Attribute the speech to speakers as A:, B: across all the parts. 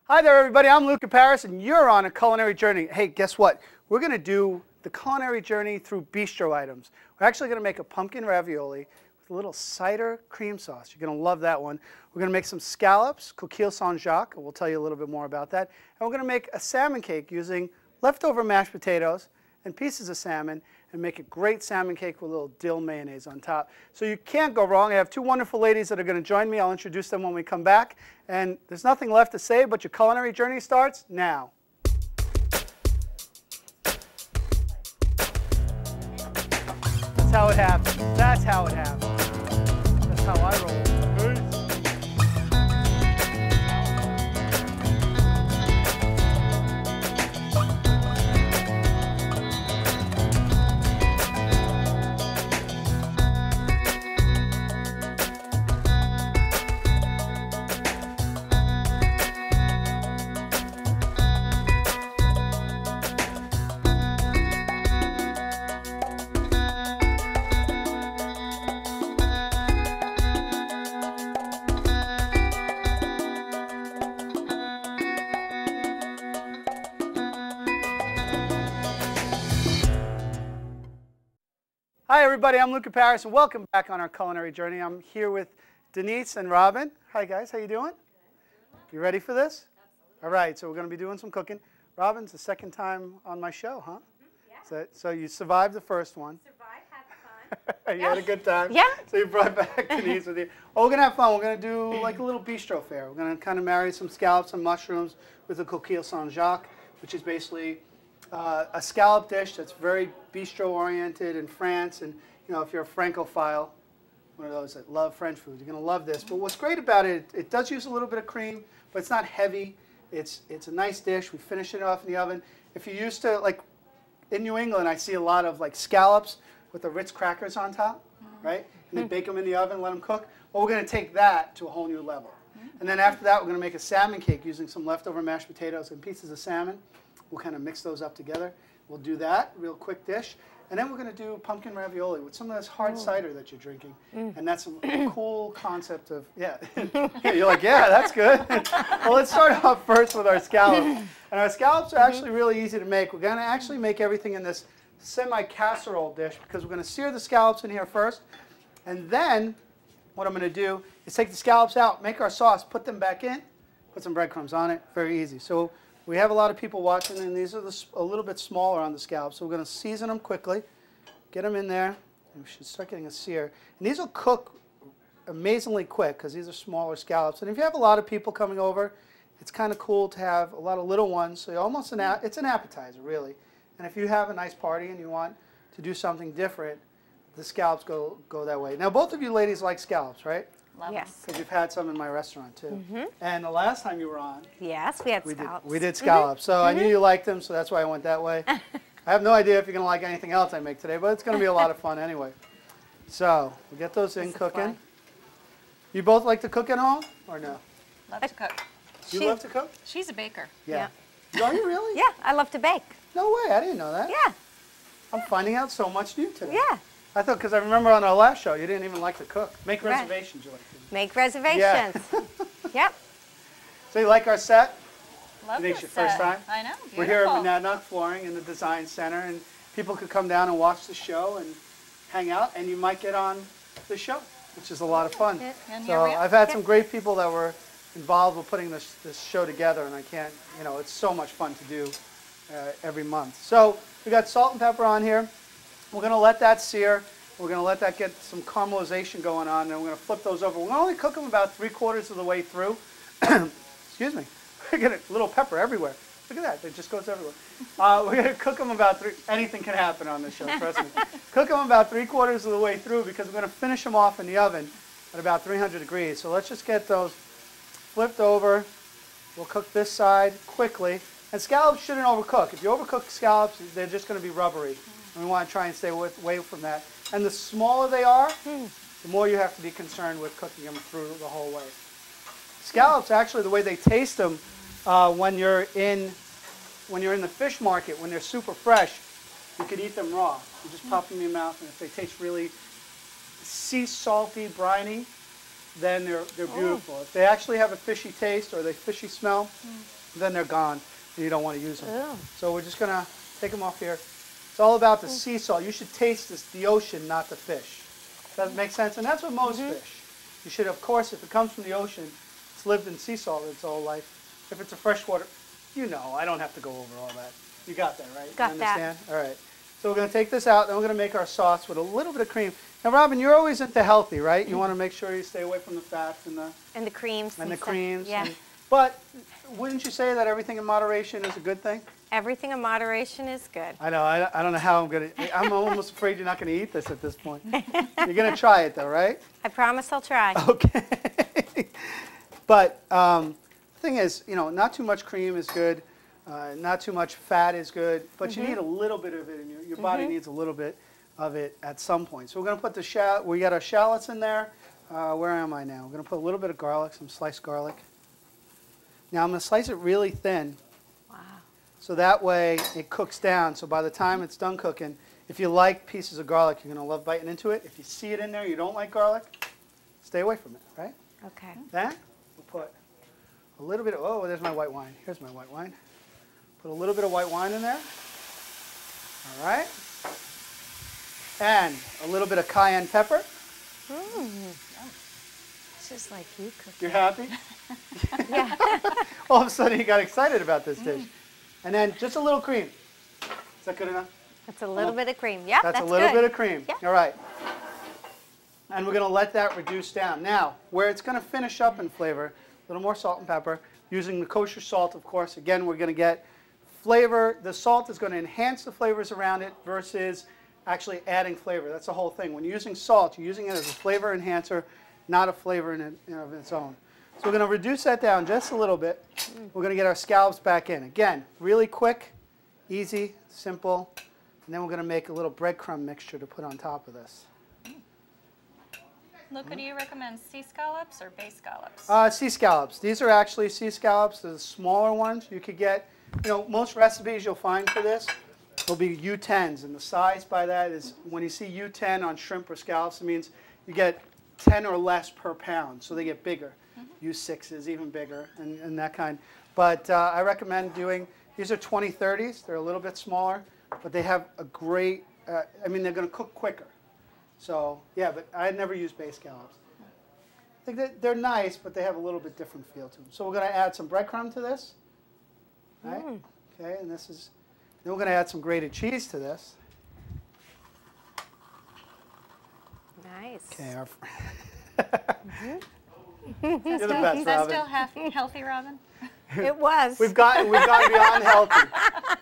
A: Hi there, everybody. I'm Luca Paris, and you're on a culinary journey. Hey, guess what? We're going to do the culinary journey through bistro items. We're actually going to make a pumpkin ravioli with a little cider cream sauce. You're going to love that one. We're going to make some scallops, Coquille Saint-Jacques, and we'll tell you a little bit more about that. And we're going to make a salmon cake using leftover mashed potatoes and pieces of salmon, and make a great salmon cake with a little dill mayonnaise on top. So you can't go wrong. I have two wonderful ladies that are going to join me. I'll introduce them when we come back. And there's nothing left to say, but your culinary journey starts now. That's how it happens. That's how it happens. That's how I roll. Hi everybody, I'm Luca Paris, and welcome back on our culinary journey. I'm here with Denise and Robin. Hi guys, how you doing? You ready for this? Absolutely. All right, so we're going to be doing some cooking. Robin's the second time on my show, huh? Yeah. So you survived the first one.
B: Survived, had fun.
A: You had a good time?
B: Yeah.
A: So you brought back Denise with you. Oh, we're going to have fun. We're going to do like a little bistro fare. We're going to kind of marry some scallops and mushrooms with a Coquille Saint-Jacques, which is basically a scallop dish that's very bistro-oriented in France. And you know, if you're a Francophile, one of those that love French food, you're going to love this. But what's great about it, it does use a little bit of cream, but it's not heavy. It's a nice dish. We finish it off in the oven. If you're used to, like, in New England, I see a lot of like scallops with the Ritz crackers on top, right? And they bake them in the oven, let them cook. Well, we're going to take that to a whole new level. And then after that, we're going to make a salmon cake using some leftover mashed potatoes and pieces of salmon. We'll kind of mix those up together. We'll do that, real quick dish. And then we're going to do pumpkin ravioli with some of this hard cider that you're drinking. And that's a cool concept of, yeah. You're like, yeah, that's good. Well, let's start off first with our scallops. And our scallops are actually really easy to make. We're going to actually make everything in this semi-casserole dish because we're going to sear the scallops in here first. And then what I'm going to do is take the scallops out, make our sauce, put them back in, put some breadcrumbs on it. Very easy. So we have a lot of people watching, and these are a little bit smaller on the scallops. So we're going to season them quickly, get them in there, and we should start getting a sear. And these will cook amazingly quick because these are smaller scallops. And if you have a lot of people coming over, it's kind of cool to have a lot of little ones. So almost it's an appetizer, really. And if you have a nice party and you want to do something different, the scallops go that way. Now, both of you ladies like scallops, right?
B: Yes.
A: Because you've had some in my restaurant, too. And the last time you were on,
B: yes, we had scallops.
A: We did scallops. So I knew you liked them, so that's why I went that way. I have no idea if you're going to like anything else I make today, but it's going to be a lot of fun anyway. So we'll get those in cooking. You both like to cook at home, or no?
C: Love to cook.
A: You love to cook?
C: She's a baker.
A: Yeah. Are you really?
B: Yeah, I love to bake.
A: No way, I didn't know that.
B: Yeah.
A: I'm finding out so much new today.
B: Yeah.
A: I thought, because I remember on our last show, you didn't even like to cook. Make reservations, you like to.
B: Make reservations.
A: Yeah.
B: Yep.
A: So you like our set?
C: Love
A: You think it's
C: this
A: your first
C: set.
A: time?
C: I know. Beautiful.
A: We're here at Monadnock Flooring in the Design Center, and people could come down and watch the show and hang out, and you might get on the show, which is a lot of fun.
C: And
A: So
C: here we are.
A: I've had some great people that were involved with putting this show together, and I can't, you know, it's so much fun to do every month. So we got salt and pepper on here. We're going to let that sear. We're going to let that get some caramelization going on, and we're going to flip those over. We're going to only cook them about 3/4 of the way through. Excuse me. We're going to little pepper everywhere. Look at that. It just goes everywhere. We're going to cook them about anything can happen on this show, trust me. Cook them about 3/4 of the way through because we're going to finish them off in the oven at about 300 degrees. So let's just get those flipped over. We'll cook this side quickly. And scallops shouldn't overcook. If you overcook scallops, they're just going to be rubbery. And we want to try and stay away from that. And the smaller they are, the more you have to be concerned with cooking them through the whole way. Scallops, actually, the way they taste them when you're in the fish market, when they're super fresh, you can eat them raw. You just pop them in your mouth, and if they taste really sea salty, briny, then they're beautiful. If they actually have a fishy taste or they fishy smell, then they're gone. And you don't want to use them. So we're just going to take them off here. It's all about the sea salt. You should taste the ocean, not the fish. Does that make sense? And that's what most fish. You should, of course, if it comes from the ocean, it's lived in sea salt its whole life. If it's a freshwater, you know, I don't have to go over all that. You got that, right?
B: Got
A: you understand?
B: that.
A: All right. So we're going to take this out, then we're going to make our sauce with a little bit of cream. Now, Robin, you're always into healthy, right? You want to make sure you stay away from the fats and
B: the creams.
A: the creams.
B: Yeah.
A: But wouldn't you say that everything in moderation is a good thing?
B: Everything in moderation is good.
A: I know. I don't know how I'm going to. I'm almost afraid you're not going to eat this at this point. You're going to try it, though, right?
B: I promise I'll try.
A: Okay. But the thing is, you know, not too much cream is good. Not too much fat is good. But you need a little bit of it in your body needs a little bit of it at some point. So we're going to put the we got our shallots in there. Where am I now? We're going to put a little bit of garlic, some sliced garlic. Now I'm going to slice it really thin.
B: Wow.
A: So that way it cooks down. So by the time it's done cooking, if you like pieces of garlic, you're going to love biting into it. If you see it in there, you don't like garlic, stay away from it, right?
B: Okay.
A: Then we'll put a little bit of, oh, there's my white wine. Here's my white wine. Put a little bit of white wine in there. All right. And a little bit of cayenne pepper.
B: It's just like you cook.
A: You're happy?
B: Yeah.
A: All of a sudden you got excited about this dish. And then just a little cream. Is that good enough?
B: That's a little bit of cream. Yeah,
A: That's
B: good.
A: a little bit of cream.
B: Yeah.
A: All right. And we're going to let that reduce down. Now, where it's going to finish up in flavor, a little more salt and pepper. Using the kosher salt, of course. Again, we're going to get flavor. The salt is going to enhance the flavors around it versus actually adding flavor. That's the whole thing. When you're using salt, you're using it as a flavor enhancer, not a flavor in of its own. So we're going to reduce that down just a little bit. We're going to get our scallops back in. Again, really quick, easy, simple. And then we're going to make a little breadcrumb mixture to put on top of this.
C: Luca, do you recommend sea scallops or bay scallops?
A: Sea scallops. These are actually sea scallops. They're the smaller ones. You could get, you know, most recipes you'll find for this will be U10s. And the size by that is, when you see U10 on shrimp or scallops, it means you get 10 or less per pound. So they get bigger. U6s, even bigger, and that kind. But I recommend doing, these are 20-30s. They're a little bit smaller, but they have a great, I mean, they're going to cook quicker. So, yeah, but I never use bay scallops. I think that they're nice, but they have a little bit different feel to them. So we're going to add some breadcrumb to this. Right? Okay, and this is, then we're going to add some grated cheese to this.
B: Nice.
A: Okay, our
C: You're
A: the best,
C: Is that
A: Robin.
C: still healthy, Robin?
B: It was.
A: We've gotten beyond healthy.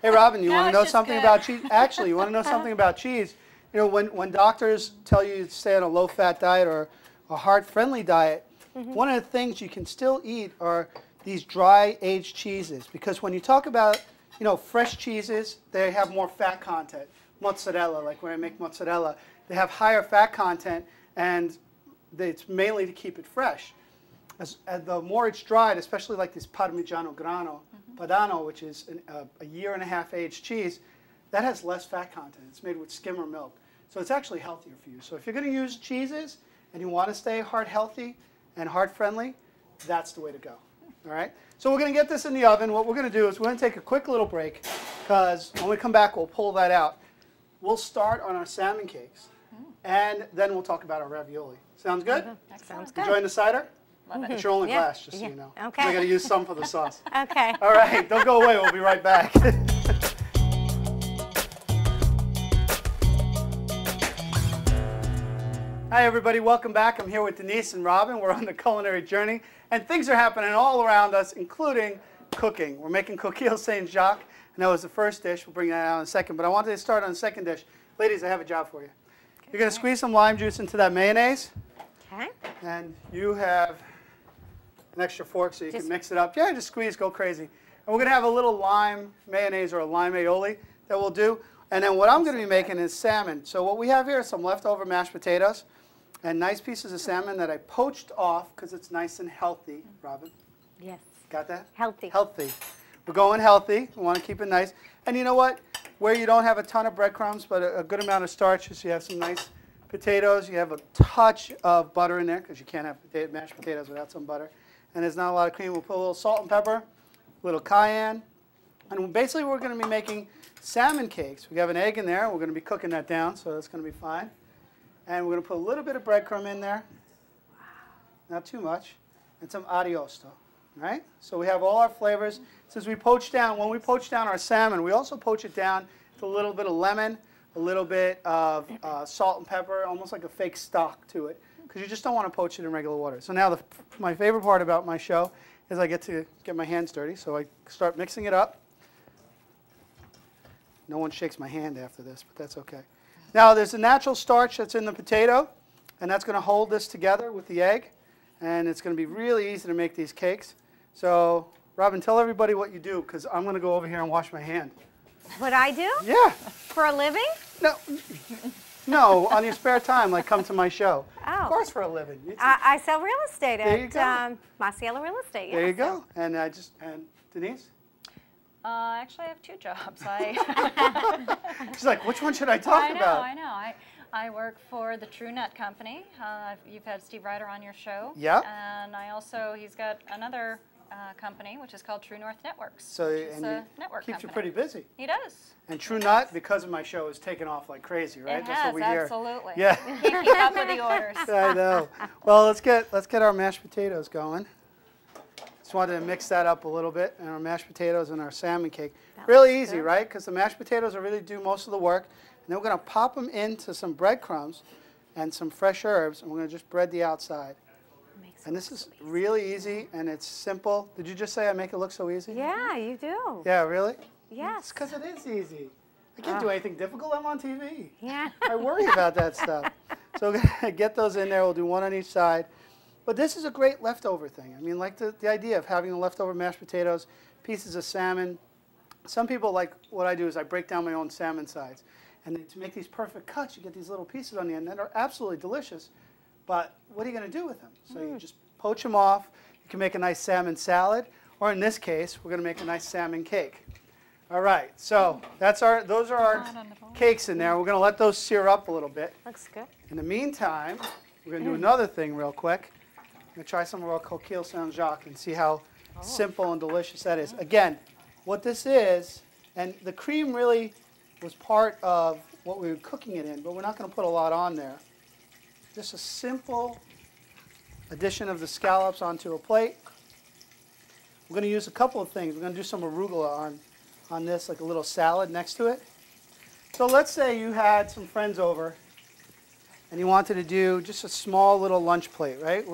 A: Hey, Robin, you
C: No,
A: want to
C: it's
A: know
C: just
A: something
C: good.
A: about cheese? Actually, you want to know something about cheese? You know, when doctors tell you to stay on a low-fat diet or a heart-friendly diet, one of the things you can still eat are these dry aged cheeses, because when you talk about, you know, fresh cheeses, they have more fat content. Mozzarella, like when I make mozzarella, they have higher fat content, and it's mainly to keep it fresh. As the more it's dried, especially like this Parmigiano Grano, Padano, which is a year-and-a-half aged cheese, that has less fat content. It's made with skimmer milk. So it's actually healthier for you. So if you're going to use cheeses and you want to stay heart healthy and heart friendly, that's the way to go. All right? So we're going to get this in the oven. What we're going to do is we're going to take a quick little break, because when we come back, we'll pull that out. We'll start on our salmon cakes, and then we'll talk about our ravioli. Sounds good?
B: Sounds good.
A: Enjoying the cider?
C: Love it.
A: It's your only
B: Yeah.
A: glass, just so you know.
B: Okay.
A: We're going to use some for the sauce.
B: Okay.
A: All right, don't go away. We'll be right back. Hi, everybody. Welcome back. I'm here with Denise and Robin. We're on the culinary journey, and things are happening all around us, including cooking. We're making Coquille Saint Jacques, and that was the first dish. We'll bring that out in a second, but I wanted to start on the second dish. Ladies, I have a job for you. You're going to squeeze some lime juice into that mayonnaise,
B: Okay.
A: and you have an extra fork so you can mix it up. Yeah, just squeeze, go crazy. And we're going to have a little lime mayonnaise or a lime aioli that we'll do. And then what I'm going to be making is salmon. So what we have here is some leftover mashed potatoes and nice pieces of salmon that I poached off because it's nice and healthy. Robin,
B: Yes.
A: got that?
B: Healthy.
A: Healthy. We're going healthy. We want to keep it nice. And you know what? Where you don't have a ton of breadcrumbs, but a good amount of starch, so you have some nice potatoes. You have a touch of butter in there because you can't have mashed potatoes without some butter. And there's not a lot of cream. We'll put a little salt and pepper, a little cayenne. And basically we're going to be making salmon cakes. We have an egg in there. We're going to be cooking that down, so that's going to be fine. And we're going to put a little bit of breadcrumb in there. Not too much. And some ariosto. Right? So we have all our flavors. Since we poach down, when we poach down our salmon, we also poach it down with a little bit of lemon, a little bit of salt and pepper, almost like a fake stock to it, because you just don't want to poach it in regular water. So now my favorite part about my show is I get to get my hands dirty. So I start mixing it up. No one shakes my hand after this, but that's okay. Now there's a natural starch that's in the potato, and that's going to hold this together with the egg, and it's going to be really easy to make these cakes. So, Robin, tell everybody what you do, because I'm going to go over here and wash my hand.
B: What I do?
A: Yeah.
B: For a living?
A: No, on your spare time, like come to my show.
B: Oh.
A: Of course, for a living.
B: I sell real estate
A: There you go.
B: at Marciela Real Estate.
A: There you go. And Denise?
C: Actually, I have 2 jobs.
A: She's like, which one should I talk about?
C: I know. I work for the True Nut Company. You've had Steve Ryder on your show.
A: Yep.
C: And he's got another company, which is called True North Networks.
A: So,
C: it's a network
A: keeps
C: company.
A: you pretty busy.
C: He does.
A: And True Nut, because of my show, is taking off like crazy, right?
C: It
A: That's
C: has,
A: what we hear.
C: absolutely.
A: Yeah.
C: Can't keep up with the orders.
A: I know. Well, let's get our mashed potatoes going. Just wanted to mix that up a little bit, and our mashed potatoes and our salmon cake. Really easy, right? Because the mashed potatoes will really do most of the work. And then we're going to pop them into some breadcrumbs and some fresh herbs, and we're going to just bread the outside. And this is really easy, and it's simple. Did you just say I make it look so easy?
B: Yeah, you do.
A: Yeah, really?
B: Yes.
A: It's because it is easy. I can't do anything difficult. I'm on TV.
B: Yeah.
A: I worry about that stuff. So we're going to get those in there. We'll do one on each side. But this is a great leftover thing. I mean, like the idea of having the leftover mashed potatoes, pieces of salmon. Some people, like what I do is I break down my own salmon sides. And then to make these perfect cuts, you get these little pieces on the end that are absolutely delicious. But what are you going to do with them? So you just poach them off. You can make a nice salmon salad. Or in this case, we're going to make a nice salmon cake. All right, so those are our cakes in there. We're going to let those sear up a little bit.
B: Looks good.
A: In the meantime, we're going to do another thing real quick. I'm going to try some of our Coquille Saint-Jacques and see how simple and delicious that is. Again, what this is, and the cream really was part of what we were cooking it in, but we're not going to put a lot on there. Just a simple addition of the scallops onto a plate. We're going to use a couple of things. We're going to do some arugula on this, like a little salad next to it. So let's say you had some friends over and you wanted to do just a small little lunch plate, right?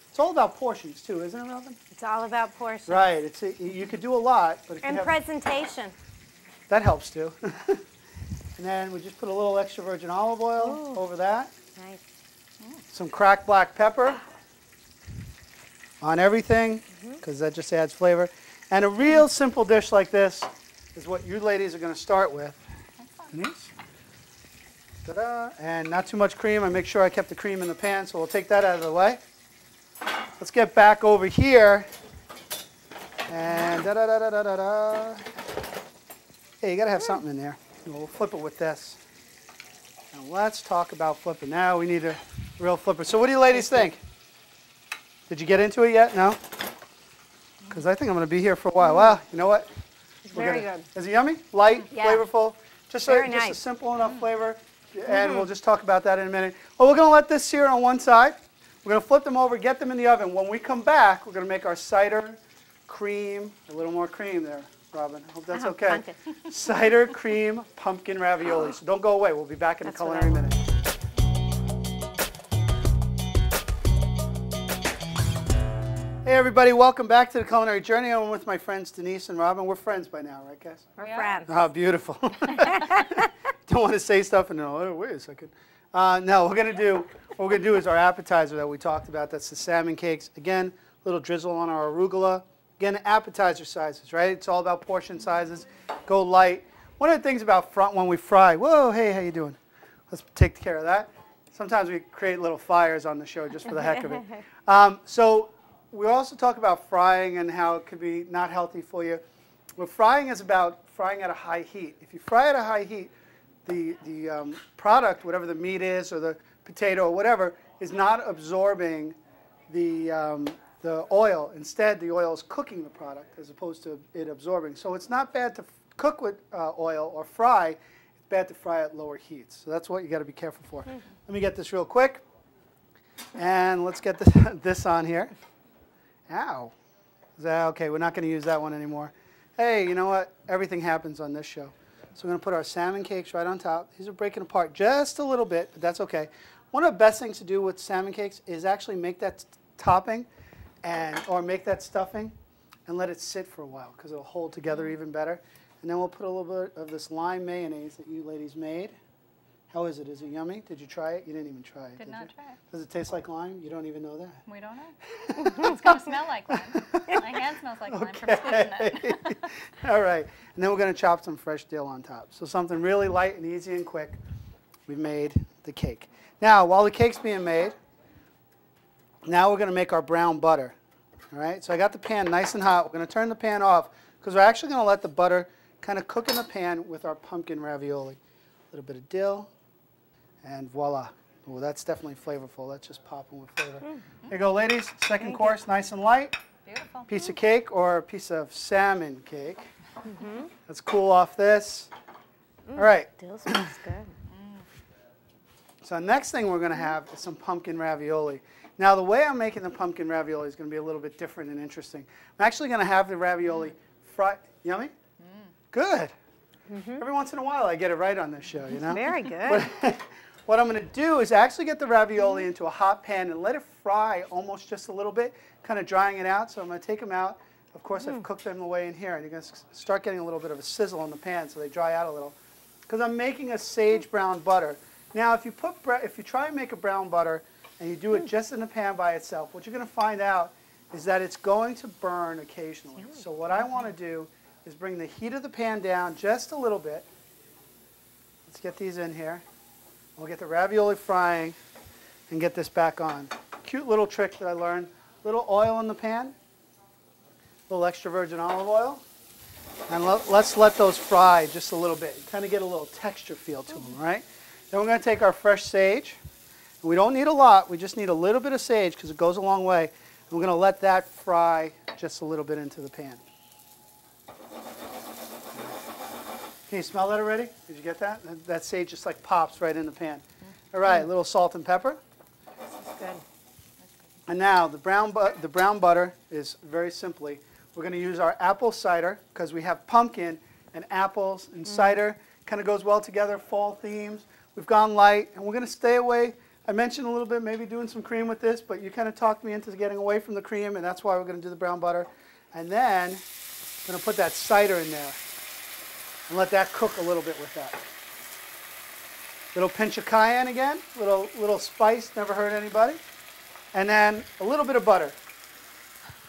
A: It's all about portions too, isn't it, Robin?
B: It's all about portions.
A: Right. You could do a lot, but if
B: and
A: you have,
B: presentation.
A: that helps too. And then we just put a little extra virgin olive oil over that.
B: Nice.
A: Some cracked black pepper on everything, because that just adds flavor. And a real simple dish like this is what you ladies are going to start with. Denise? Ta-da. And not too much cream. I make sure I kept the cream in the pan, so we'll take that out of the way. Let's get back over here. And da-da-da-da-da-da. Hey, you got to have something in there. We'll flip it with this. Now let's talk about flipping. Now we need a real flipper. So what do you ladies think? Did you get into it yet? No? Because I think I'm going to be here for a while. Well, you know what?
B: Very good.
A: Is it yummy? Light?
B: Yeah.
A: Flavorful? Just
B: Very
A: a
B: nice.
A: simple enough flavor. And we'll just talk about that in a minute. Well, we're going to let this sear on one side. We're going to flip them over, get them in the oven. When we come back, we're going to make our cider, cream, a little more cream there, Robin. I hope that's okay. Cider, cream, pumpkin ravioli. So don't go away. We'll be back in a culinary minute. Hey everybody, welcome back to the Culinary Journey. I'm with my friends Denise and Robin. We're friends by now, right guys?
B: We're friends.
A: Oh, beautiful. Don't want to say stuff and oh, wait a second. No, what we're going to do is our appetizer that we talked about. That's the salmon cakes. Again, a little drizzle on our arugula. Again, appetizer sizes, right? It's all about portion sizes. Go light. One of the things about when we fry, whoa, hey, how you doing? Let's take care of that. Sometimes we create little fires on the show just for the heck of it. So we also talk about frying and how it could be not healthy for you. Well, frying is about frying at a high heat. If you fry at a high heat, the product, whatever the meat is or the potato or whatever is not absorbing the oil. Instead, the oil is cooking the product as opposed to it absorbing. So it's not bad to cook with oil or fry. It's bad to fry at lower heats. So that's what you got to be careful for. Let me get this real quick. And let's get this on here. Ow. Okay, we're not going to use that one anymore. Hey, you know what? Everything happens on this show. So we're going to put our salmon cakes right on top. These are breaking apart just a little bit, but that's okay. One of the best things to do with salmon cakes is actually make that topping or make that stuffing and let it sit for a while because it'll hold together even better. And then we'll put a little bit of this lime mayonnaise that you ladies made. How is it? Is it yummy? Did you try it? You didn't even try it,
C: Did not try it.
A: Does it taste like lime? You don't even know that.
C: We don't know. It's going to smell like lime. My hand smells like lime from squishing it.
A: All right. And then we're going to chop some fresh dill on top. So something really light and easy and quick. We've made the cake. Now, while the cake's being made, now we're going to make our brown butter. All right. So I got the pan nice and hot. We're going to turn the pan off because we're actually going to let the butter kind of cook in the pan with our pumpkin ravioli. A little bit of dill. And voila. Oh, that's definitely flavorful. That's just popping with flavor. Here you go, ladies. Second course, nice and light.
C: Beautiful.
A: Piece of cake or a piece of salmon cake. Let's cool off this. All right.
B: Dill smells good.
A: So next thing we're going to have is some pumpkin ravioli. Now, the way I'm making the pumpkin ravioli is going to be a little bit different and interesting. I'm actually going to have the ravioli fried. Yummy? Good. Every once in a while, I get it right on this show, you know?
B: Very good.
A: What I'm going to do is actually get the ravioli into a hot pan and let it fry almost just a little bit, kind of drying it out. So I'm going to take them out. Of course, I've cooked them away in here. And you're going to start getting a little bit of a sizzle in the pan so they dry out a little. Because I'm making a sage brown butter. Now, if you try and make a brown butter and you do it just in the pan by itself, what you're going to find out is that it's going to burn occasionally. So what I want to do is bring the heat of the pan down just a little bit. Let's get these in here. We'll get the ravioli frying and get this back on. Cute little trick that I learned. Little oil in the pan, a little extra virgin olive oil, and let's let those fry just a little bit. Kind of get a little texture feel to them, right? Then we're going to take our fresh sage. And we don't need a lot. We just need a little bit of sage because it goes a long way. And we're going to let that fry just a little bit into the pan. Can you smell that already? Did you get that? That sage just like pops right in the pan. All right, a little salt and pepper.
B: This is good.
A: And now the brown butter is very simply, we're going to use our apple cider because we have pumpkin and apples and cider. Kind of goes well together, fall themes. We've gone light and we're going to stay away. I mentioned a little bit maybe doing some cream with this, but you kind of talked me into getting away from the cream, and that's why we're going to do the brown butter. And then we're going to put that cider in there. And let that cook a little bit with that. Little pinch of cayenne again, little spice, never hurt anybody. And then a little bit of butter.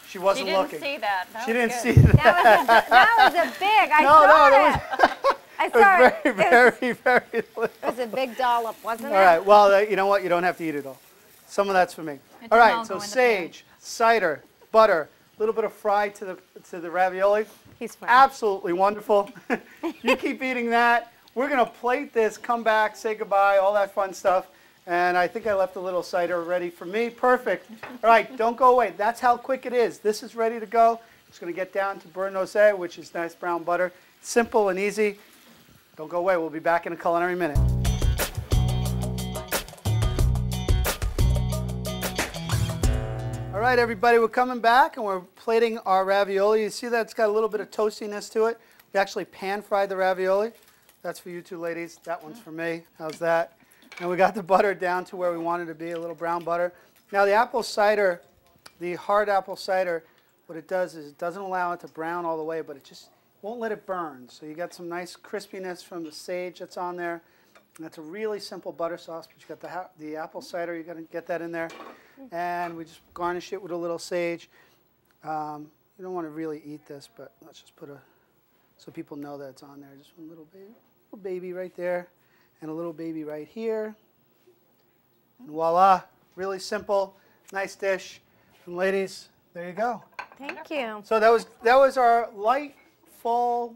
A: She wasn't looking.
C: She didn't see that.
A: She didn't see
C: that.
B: That was a big. I saw it. I saw it.
A: It was very little.
B: It was a big dollop, wasn't it?
A: All right. Well, you know what? You don't have to eat it all. Some of that's for me. All right. So sage, cider, butter, a little bit of fry to the ravioli.
B: He's fine.
A: Absolutely wonderful. You keep eating that. We're going to plate this, come back, say goodbye, all that fun stuff. And I think I left a little cider ready for me. Perfect. All right, don't go away. That's how quick it is. This is ready to go. It's going to get down to beurre nosé, which is nice brown butter. Simple and easy. Don't go away. We'll be back in a culinary minute. All right, everybody, we're coming back and we're plating our ravioli. You see that it's got a little bit of toastiness to it. We actually pan-fried the ravioli. That's for you two ladies. That one's for me. How's that? And we got the butter down to where we wanted it to be, a little brown butter. Now the apple cider, the hard apple cider, what it does is it doesn't allow it to brown all the way, but it just won't let it burn. So you got some nice crispiness from the sage that's on there. And that's a really simple butter sauce, but you got the apple cider. You got to get that in there. And we just garnish it with a little sage. You don't want to really eat this, but let's just put so people know that it's on there. Just one little baby right there, and a little baby right here. And voila, really simple, nice dish. And ladies, there you go.
B: Thank you.
A: So that was our light fall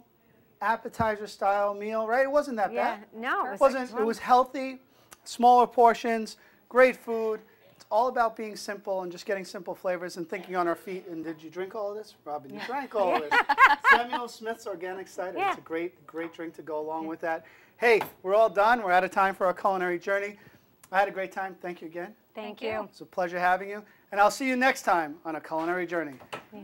A: appetizer style meal, right? It wasn't that bad.
B: No,
A: It wasn't. It was healthy, smaller portions, great food. It's all about being simple and just getting simple flavors and thinking on our feet. And did you drink all of this? Robin, you drank all of this. Samuel Smith's Organic Cider.
B: Yeah.
A: It's a great, great drink to go along with that. Hey, we're all done. We're out of time for our culinary journey. I had a great time. Thank you again.
B: Thank you.
A: It's a pleasure having you. And I'll see you next time on A Culinary Journey.
B: Yeah.